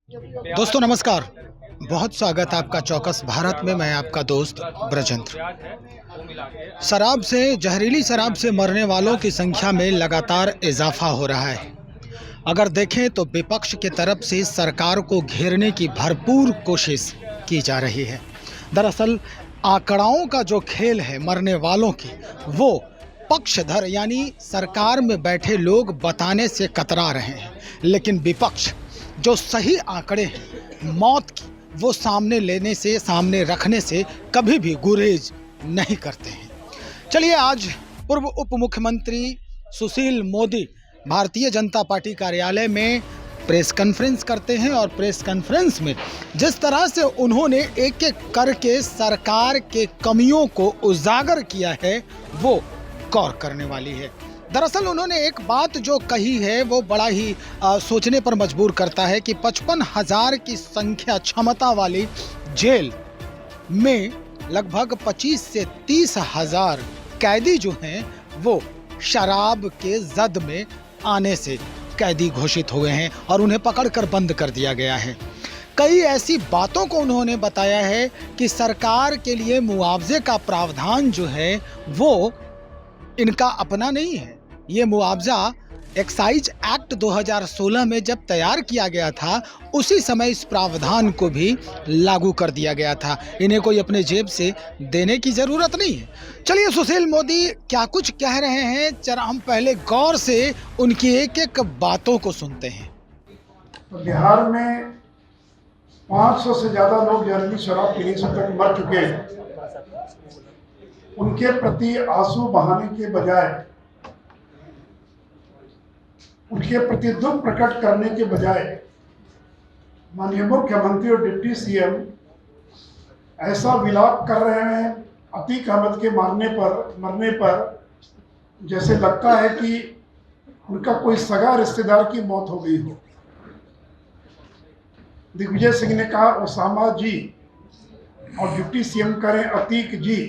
दोस्तों नमस्कार। बहुत स्वागत है आपका चौकस भारत में। मैं आपका दोस्त ब्रजेंद्र। शराब से जहरीली शराब से मरने वालों की संख्या में लगातार इजाफा हो रहा है। अगर देखें तो विपक्ष की तरफ से सरकार को घेरने की भरपूर कोशिश की जा रही है। दरअसल आंकड़ाओं का जो खेल है मरने वालों की, वो पक्षधर यानी सरकार में बैठे लोग बताने से कतरा रहे हैं, लेकिन विपक्ष जो सही आंकड़े हैं मौत की, वो सामने रखने से कभी भी गुरेज नहीं करते हैं। चलिए आज पूर्व उप मुख्यमंत्री सुशील मोदी भारतीय जनता पार्टी कार्यालय में प्रेस कॉन्फ्रेंस करते हैं और प्रेस कॉन्फ्रेंस में जिस तरह से उन्होंने एक एक करके सरकार के कमियों को उजागर किया है वो गौर करने वाली है। दरअसल उन्होंने एक बात जो कही है वो बड़ा ही सोचने पर मजबूर करता है कि 55,000 की संख्या क्षमता वाली जेल में लगभग 25 से 30,000 कैदी जो हैं वो शराब के जद में आने से कैदी घोषित हुए हैं और उन्हें पकड़कर बंद कर दिया गया है। कई ऐसी बातों को उन्होंने बताया है कि सरकार के लिए मुआवजे का प्रावधान जो है वो इनका अपना नहीं है। ये मुआवजा एक्साइज एक्ट 2016 में जब तैयार किया गया था उसी समय इस प्रावधान को भी लागू कर दिया गया था। इन्हें कोई अपने जेब से देने की ज़रूरत नहीं है। चलिए सुशील मोदी क्या कुछ कह रहे हैं, जरा हम पहले गौर से उनकी एक एक बातों को सुनते हैं। तो बिहार में 500 से ज़्यादा लोग जहरीली शराब पीने से तक मर चुके हैं। उनके प्रति आंसू बहाने के बजाय, उनके प्रति दुख प्रकट करने के बजाय माननीय मुख्यमंत्री और डिप्टी सीएम ऐसा विलाप कर रहे हैं अतीक अहमद के मरने पर जैसे लगता है कि उनका कोई सगा रिश्तेदार की मौत हो गई हो। दिग्विजय सिंह ने कहा ओसामा जी, और डिप्टी सीएम करें अतीक जी।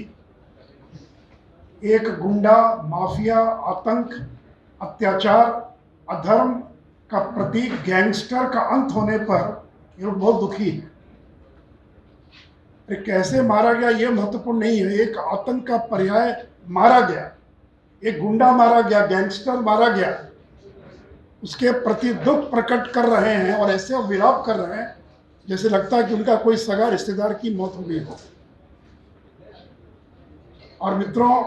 एक गुंडा, माफिया, आतंक, अत्याचार, अधर्म का प्रतीक गैंगस्टर का अंत होने पर ये लोग बहुत दुखी है। कैसे मारा गया ये महत्वपूर्ण नहीं है। एक आतंक का पर्याय मारा गया, एक गुंडा मारा गया, गैंगस्टर मारा गया, उसके प्रति दुख प्रकट कर रहे हैं और ऐसे विलाप कर रहे हैं जैसे लगता है कि उनका कोई सगा रिश्तेदार की मौत हो गई हो। और मित्रों,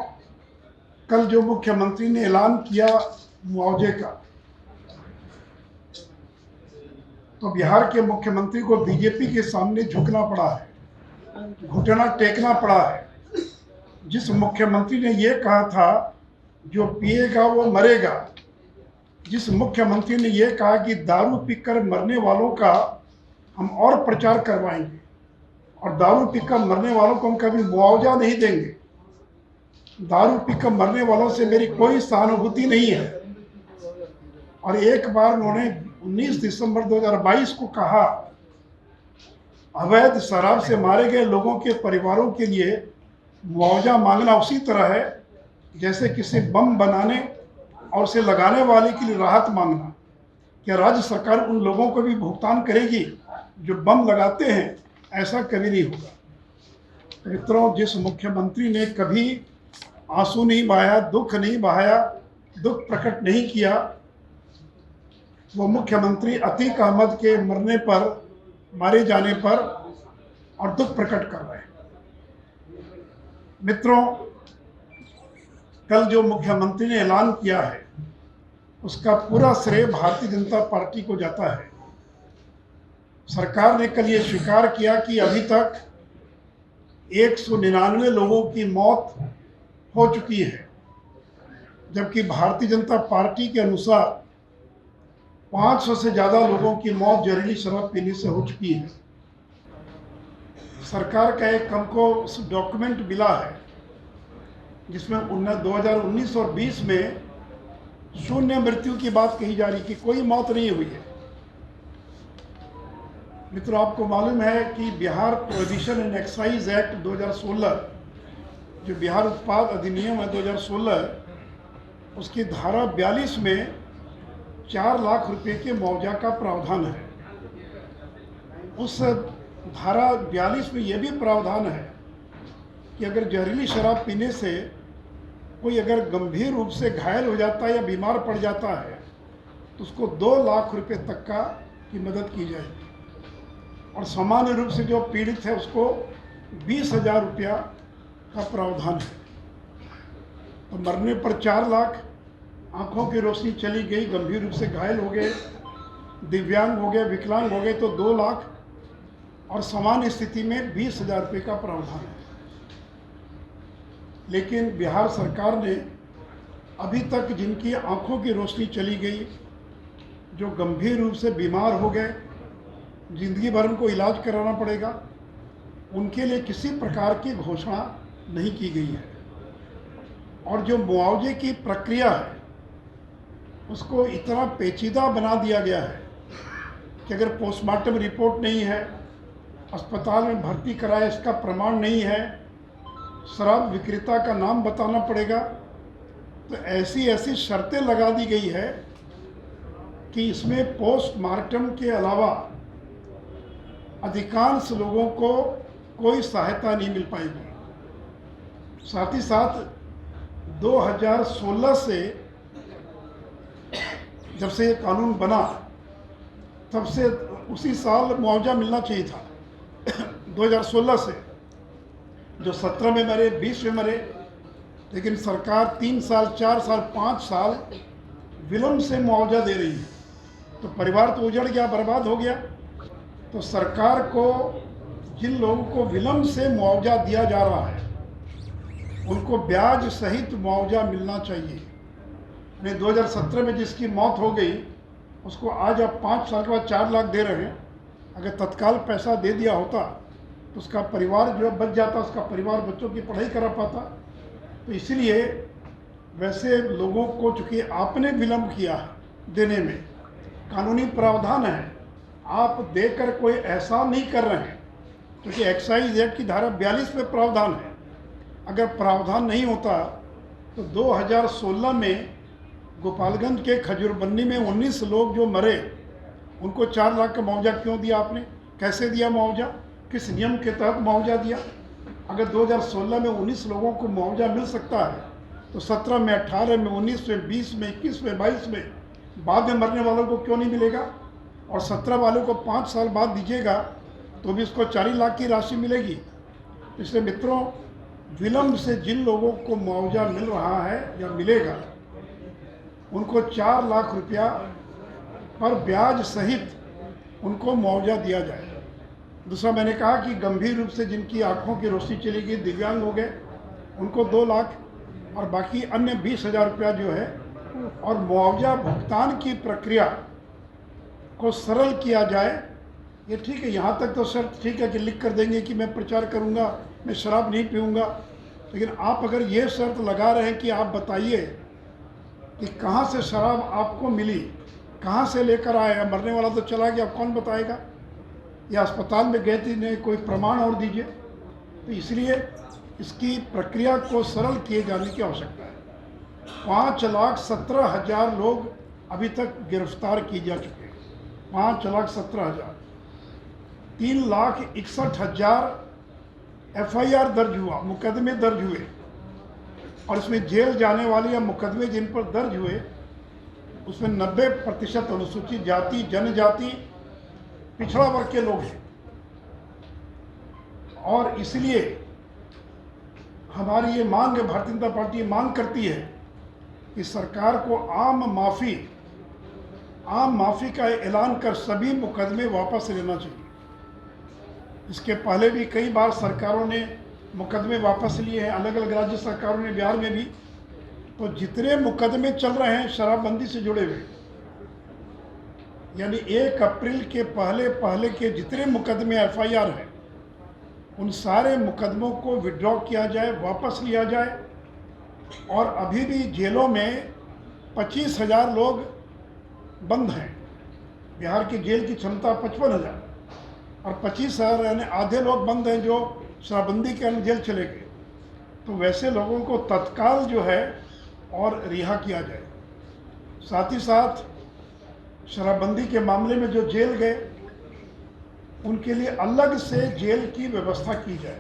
कल जो मुख्यमंत्री ने ऐलान किया मुआवजे का, तो बिहार के मुख्यमंत्री को बीजेपी के सामने झुकना पड़ा है, घुटना टेकना पड़ा है। जिस मुख्यमंत्री ने ये कहा था जो पिएगा वो मरेगा, जिस मुख्यमंत्री ने ये कहा कि दारू पीकर मरने वालों का हम और प्रचार करवाएंगे और दारू पीकर मरने वालों को हम कभी मुआवजा नहीं देंगे, दारू पीकर मरने वालों से मेरी कोई सहानुभूति नहीं है। और एक बार उन्होंने 19 दिसंबर 2022 को कहा अवैध शराब से मारे गए लोगों के परिवारों के लिए मुआवजा मांगना उसी तरह है जैसे किसी बम बनाने और उसे लगाने वाले के लिए राहत मांगना। क्या राज्य सरकार उन लोगों को भी भुगतान करेगी जो बम लगाते हैं? ऐसा कभी नहीं होगा। मित्रों, जिस मुख्यमंत्री ने कभी आंसू नहीं बहाया, दुख नहीं बहाया, दुख प्रकट नहीं किया, वो मुख्यमंत्री अतीक अहमद के मारे जाने पर और दुख प्रकट कर रहे हैं। मित्रों, कल जो मुख्यमंत्री ने ऐलान किया है उसका पूरा श्रेय भारतीय जनता पार्टी को जाता है। सरकार ने कल ये स्वीकार किया कि अभी तक 199 लोगों की मौत हो चुकी है, जबकि भारतीय जनता पार्टी के अनुसार 500 से ज़्यादा लोगों की मौत जहरीली शराब पीने से हो चुकी है। सरकार का एक हमको डॉक्यूमेंट मिला है जिसमें 2019 और 20 में शून्य मृत्यु की बात कही जा रही कि कोई मौत नहीं हुई है। मित्रों, आपको मालूम है कि Bihar prohibition and excise act 2016, जो बिहार उत्पाद अधिनियम है 2016, उसकी धारा 42 में 4 लाख रुपए के मुआवजा का प्रावधान है। उस धारा 42 में यह भी प्रावधान है कि अगर जहरीली शराब पीने से कोई अगर गंभीर रूप से घायल हो जाता है या बीमार पड़ जाता है तो उसको 2 लाख रुपए तक की मदद की जाएगी, और सामान्य रूप से जो पीड़ित है उसको 20,000 रुपया का प्रावधान है। तो मरने पर 4 लाख, आंखों की रोशनी चली गई, गंभीर रूप से घायल हो गए, दिव्यांग हो गए, विकलांग हो गए तो 2 लाख, और सामान्य स्थिति में 20,000 रुपये का प्रावधान है। लेकिन बिहार सरकार ने अभी तक जिनकी आंखों की रोशनी चली गई, जो गंभीर रूप से बीमार हो गए, जिंदगी भर उनको इलाज कराना पड़ेगा, उनके लिए किसी प्रकार की घोषणा नहीं की गई है। और जो मुआवजे की प्रक्रिया है उसको इतना पेचीदा बना दिया गया है कि अगर पोस्टमार्टम रिपोर्ट नहीं है, अस्पताल में भर्ती कराया इसका प्रमाण नहीं है, शराब विक्रेता का नाम बताना पड़ेगा, तो ऐसी ऐसी शर्तें लगा दी गई है कि इसमें पोस्टमार्टम के अलावा अधिकांश लोगों को कोई सहायता नहीं मिल पाएगी। साथ ही साथ 2016 से जब से ये कानून बना तब से उसी साल मुआवजा मिलना चाहिए था 2016 से, जो 17 में मरे, 20 में मरे, लेकिन सरकार 3 साल, 4 साल, 5 साल विलम्ब से मुआवजा दे रही है। तो परिवार तो उजड़ गया, बर्बाद हो गया। तो सरकार को जिन लोगों को विलम्ब से मुआवजा दिया जा रहा है उनको ब्याज सहित मुआवजा मिलना चाहिए। 2017 में जिसकी मौत हो गई उसको आज आप 5 साल के बाद 4 लाख दे रहे हैं। अगर तत्काल पैसा दे दिया होता तो उसका परिवार जो बच जाता, उसका परिवार बच्चों की पढ़ाई करा पाता। तो इसलिए वैसे लोगों को चूँकि आपने विलम्ब किया देने में, कानूनी प्रावधान है, आप देकर कोई एहसान नहीं कर रहे हैं, क्योंकि एक्साइज एक्ट की धारा 42 में प्रावधान है। अगर प्रावधान नहीं होता तो 2016 में गोपालगंज के खजूरबन्नी में 19 लोग जो मरे उनको 4 लाख का मुआवजा क्यों दिया आपने? कैसे दिया मुआवजा? किस नियम के तहत मुआवजा दिया? अगर 2016 में 19 लोगों को मुआवजा मिल सकता है तो 17 में, 18 में, 19 में, 20 में, 21 में, 22 में बाद में मरने वालों को क्यों नहीं मिलेगा? और 17 वालों को 5 साल बाद दीजिएगा तो भी उसको 40 लाख की राशि मिलेगी। इसलिए मित्रों, विलम्ब से जिन लोगों को मुआवजा मिल रहा है या मिलेगा उनको 4 लाख रुपया पर ब्याज सहित उनको मुआवजा दिया जाए। दूसरा, मैंने कहा कि गंभीर रूप से जिनकी आंखों की रोशनी चली गई, दिव्यांग हो गए, उनको 2 लाख, और बाकी अन्य 20,000 रुपया जो है। और मुआवजा भुगतान की प्रक्रिया को सरल किया जाए। ये ठीक है, यहाँ तक तो शर्त ठीक है कि लिख कर देंगे कि मैं प्रचार करूँगा, मैं शराब नहीं पीऊँगा, लेकिन आप अगर ये शर्त लगा रहे हैं कि आप बताइए कि कहाँ से शराब आपको मिली, कहाँ से लेकर आए, मरने वाला तो चला गया, कौन बताएगा? या अस्पताल में गए थे, नहीं, कोई प्रमाण और दीजिए। तो इसलिए इसकी प्रक्रिया को सरल किए जाने की आवश्यकता है। 5,17,000 लोग अभी तक गिरफ्तार किए जा चुके हैं, 5,17,000। 3,61,000 FIR दर्ज हुआ, मुकदमे दर्ज हुए, और इसमें जेल जाने वाले या मुकदमे जिन पर दर्ज हुए उसमें 90% अनुसूचित जाति, जनजाति, पिछड़ा वर्ग के लोग हैं। और इसलिए हमारी ये मांग है, भारतीय जनता पार्टी मांग करती है कि सरकार को आम माफ़ी का ऐलान कर सभी मुकदमे वापस लेना चाहिए। इसके पहले भी कई बार सरकारों ने मुकदमे वापस लिए हैं, अलग अलग राज्य सरकारों ने, बिहार में भी। तो जितने मुकदमे चल रहे हैं शराबबंदी से जुड़े हुए, यानी 1 अप्रैल के पहले के जितने मुकदमे FIR हैं, उन सारे मुकदमों को विड्रॉ किया जाए, वापस लिया जाए। और अभी भी जेलों में 25,000 लोग बंद हैं। बिहार की जेल की क्षमता 55,000, और 25,000 यानी आधे लोग बंद हैं जो शराबबंदी के अंदर जेल चले गए। तो वैसे लोगों को तत्काल जो है और रिहा किया जाए। साथ ही साथ शराबबंदी के मामले में जो जेल गए उनके लिए अलग से जेल की व्यवस्था की जाए,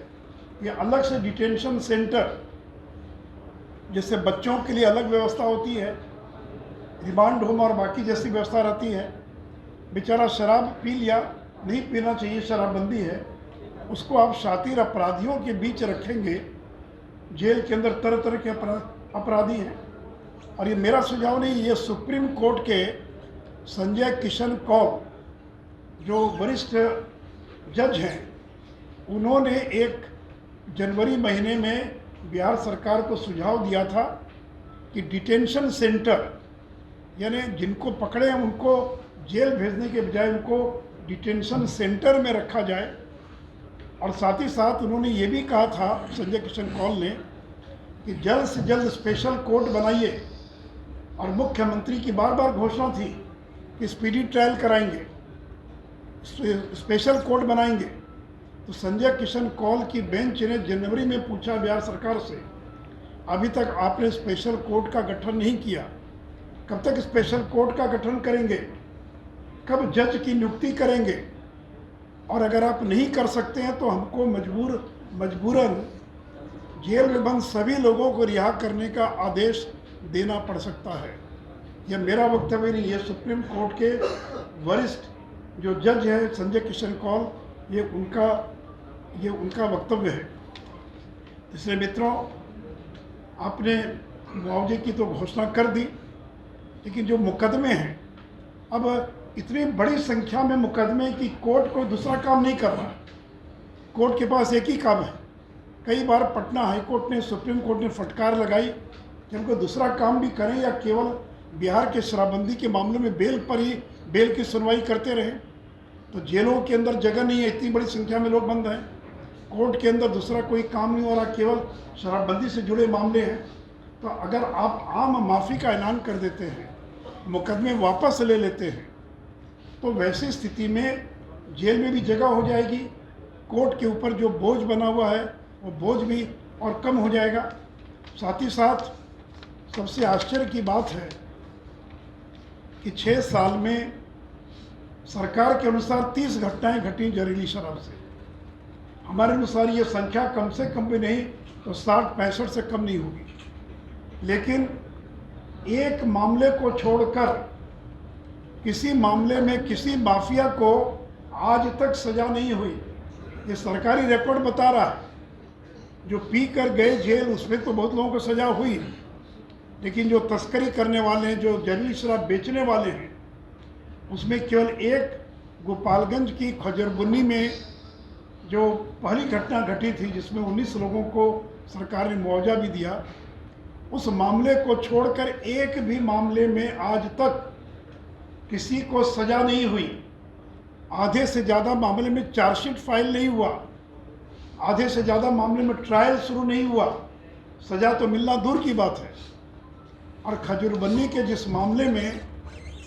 या अलग से डिटेंशन सेंटर, जैसे बच्चों के लिए अलग व्यवस्था होती है, रिमांड होम और बाकी जैसी व्यवस्था रहती है। बेचारा शराब पी लिया, नहीं पीना चाहिए, शराबबंदी है, उसको आप शातिर अपराधियों के बीच रखेंगे। जेल के अंदर तरह तरह के अपराधी हैं। और ये मेरा सुझाव नहीं, ये सुप्रीम कोर्ट के संजय किशन कौल जो वरिष्ठ जज हैं, उन्होंने 1 जनवरी महीने में बिहार सरकार को सुझाव दिया था कि डिटेंशन सेंटर, यानी जिनको पकड़े हैं उनको जेल भेजने के बजाय उनको डिटेंशन सेंटर में रखा जाए। और साथ ही साथ उन्होंने ये भी कहा था, संजय किशन कौल ने, कि जल्द से जल्द स्पेशल कोर्ट बनाइए। और मुख्यमंत्री की बार बार घोषणा थी कि स्पीडी ट्रायल कराएंगे, स्पेशल कोर्ट बनाएंगे। तो संजय किशन कौल की बेंच ने जनवरी में पूछा बिहार सरकार से, अभी तक आपने स्पेशल कोर्ट का गठन नहीं किया, कब तक स्पेशल कोर्ट का गठन करेंगे, कब जज की नियुक्ति करेंगे? और अगर आप नहीं कर सकते हैं तो हमको मजबूरन जेल में बंद सभी लोगों को रिहा करने का आदेश देना पड़ सकता है। यह मेरा वक्तव्य नहीं, ये सुप्रीम कोर्ट के वरिष्ठ जो जज है संजय किशन कौल, ये उनका वक्तव्य है। इसलिए मित्रों, आपने मुआवजे की तो घोषणा कर दी, लेकिन जो मुकदमे हैं, अब इतनी बड़ी संख्या में मुकदमे की कोर्ट कोई दूसरा काम नहीं कर रहा है। कोर्ट के पास एक ही काम है। कई बार पटना हाईकोर्ट ने, सुप्रीम कोर्ट ने फटकार लगाई कि हमको दूसरा काम भी करें, या केवल बिहार के शराबबंदी के मामले में बेल पर ही बेल की सुनवाई करते रहें। तो जेलों के अंदर जगह नहीं है, इतनी बड़ी संख्या में लोग बंद हैं, कोर्ट के अंदर दूसरा कोई काम नहीं हो रहा, केवल शराबबंदी से जुड़े मामले हैं। तो अगर आप आम माफ़ी का ऐलान कर देते हैं, मुकदमे वापस ले लेते हैं, तो वैसी स्थिति में जेल में भी जगह हो जाएगी, कोर्ट के ऊपर जो बोझ बना हुआ है वो बोझ भी और कम हो जाएगा। साथ ही साथ सबसे आश्चर्य की बात है कि 6 साल में सरकार के अनुसार 30 घटनाएं घटी जहरीली शराब से। हमारे अनुसार ये संख्या कम से कम भी नहीं तो 60-65 से कम नहीं होगी। लेकिन एक मामले को छोड़कर किसी मामले में किसी माफिया को आज तक सज़ा नहीं हुई। ये सरकारी रिकॉर्ड बता रहा है। जो पी कर गए जेल, उसमें तो बहुत लोगों को सज़ा हुई, लेकिन जो तस्करी करने वाले हैं, जो जहरीली शराब बेचने वाले हैं, उसमें केवल एक गोपालगंज की खजरबुन्नी में जो पहली घटना घटी थी, जिसमें 19 लोगों को सरकार ने मुआवजा भी दिया, उस मामले को छोड़कर एक भी मामले में आज तक किसी को सज़ा नहीं हुई। आधे से ज़्यादा मामले में चार्जशीट फाइल नहीं हुआ, आधे से ज़्यादा मामले में ट्रायल शुरू नहीं हुआ, सज़ा तो मिलना दूर की बात है। और खजूरबन्नी के जिस मामले में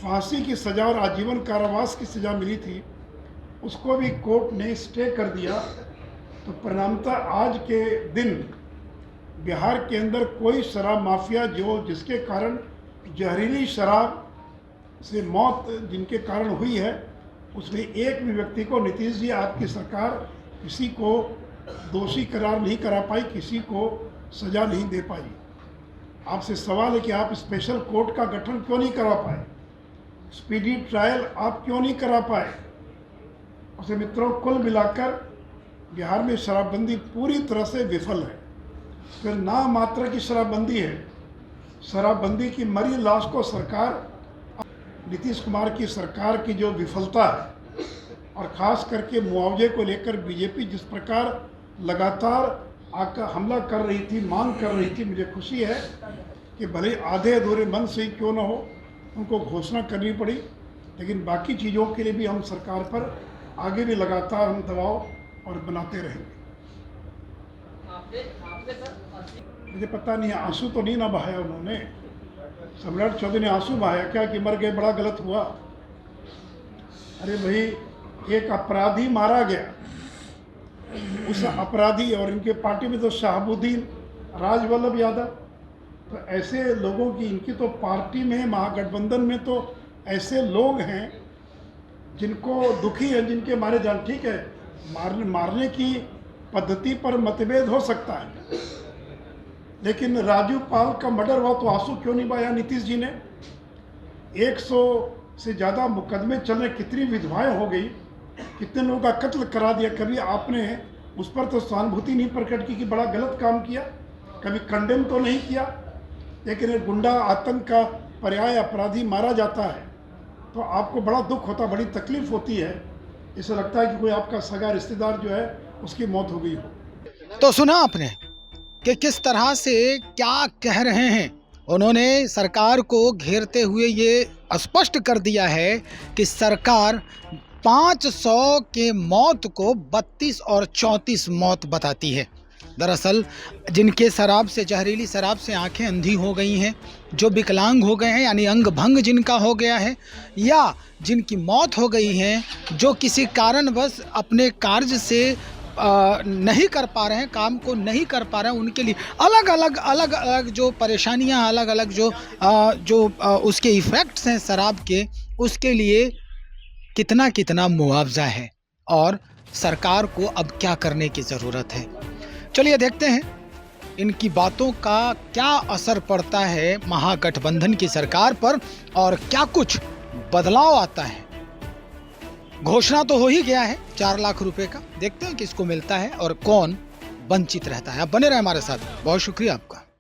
फांसी की सज़ा और आजीवन कारावास की सज़ा मिली थी, उसको भी कोर्ट ने स्टे कर दिया। तो परिणामतः आज के दिन बिहार के अंदर कोई शराब माफिया जिसके कारण जहरीली शराब से मौत जिनके कारण हुई है, उसमें एक भी व्यक्ति को, नीतीश जी आपकी सरकार किसी को दोषी करार नहीं करा पाई, किसी को सज़ा नहीं दे पाई। आपसे सवाल है कि आप स्पेशल कोर्ट का गठन क्यों नहीं करा पाए, स्पीडी ट्रायल आप क्यों नहीं करा पाए। उसे मित्रों, कुल मिलाकर बिहार में शराबबंदी पूरी तरह से विफल है। फिर नाम मात्र की शराबबंदी है। शराबबंदी की मरी लाश को सरकार, नीतीश कुमार की सरकार की जो विफलता है, और ख़ास करके मुआवजे को लेकर बीजेपी जिस प्रकार लगातार आकर हमला कर रही थी, मांग कर रही थी, मुझे खुशी है कि भले आधे अधूरे मन से ही क्यों न हो, उनको घोषणा करनी पड़ी, लेकिन बाकी चीज़ों के लिए भी हम सरकार पर आगे भी लगातार हम दबाव और बनाते रहेंगे। मुझे पता नहीं, आंसू तो नहीं ना बहाया उन्होंने, सम्राट चौधरी ने आंसू बहाया क्या कि मर गए, बड़ा गलत हुआ। अरे भाई, एक अपराधी मारा गया, उस अपराधी, और इनके पार्टी में तो शहाबुद्दीन, राजवल्लभ यादव, तो ऐसे लोगों की, इनकी तो पार्टी में, महागठबंधन में तो ऐसे लोग हैं जिनको दुखी है, जिनके मारे जान, ठीक है, मारने की पद्धति पर मतभेद हो सकता है, लेकिन राजू पाल का मर्डर हुआ तो आंसू क्यों नहीं बहाया नीतीश जी ने? 100 से ज़्यादा मुकदमे चल रहे, कितनी विधवाएं हो गई, कितने लोगों का कत्ल करा दिया। कभी आपने उस पर तो सहानुभूति नहीं प्रकट की कि बड़ा गलत काम किया, कभी कंडेम तो नहीं किया। लेकिन एक गुंडा आतंक का पर्याय अपराधी मारा जाता है तो आपको बड़ा दुख होता, बड़ी तकलीफ होती है। इसे लगता है कि कोई आपका सगा रिश्तेदार जो है उसकी मौत हो गई हो। तो सुना आपने कि किस तरह से क्या कह रहे हैं। उन्होंने सरकार को घेरते हुए ये स्पष्ट कर दिया है कि सरकार 500 के मौत को 32 और 34 मौत बताती है। दरअसल जिनके शराब से, जहरीली शराब से आंखें अंधी हो गई हैं, जो विकलांग हो गए हैं यानी अंग भंग जिनका हो गया है, या जिनकी मौत हो गई है, जो किसी कारणवश अपने कार्य से नहीं कर पा रहे हैं, काम को नहीं कर पा रहे हैं, उनके लिए अलग अलग जो परेशानियां, अलग अलग जो उसके इफ़ेक्ट्स हैं शराब के, उसके लिए कितना कितना मुआवजा है और सरकार को अब क्या करने की ज़रूरत है। चलिए देखते हैं इनकी बातों का क्या असर पड़ता है महागठबंधन की सरकार पर और क्या कुछ बदलाव आता है। घोषणा तो हो ही गया है 4 लाख रुपए का, देखते हैं किसको मिलता है और कौन वंचित रहता है। आप बने रहे हमारे साथ, बहुत शुक्रिया आपका।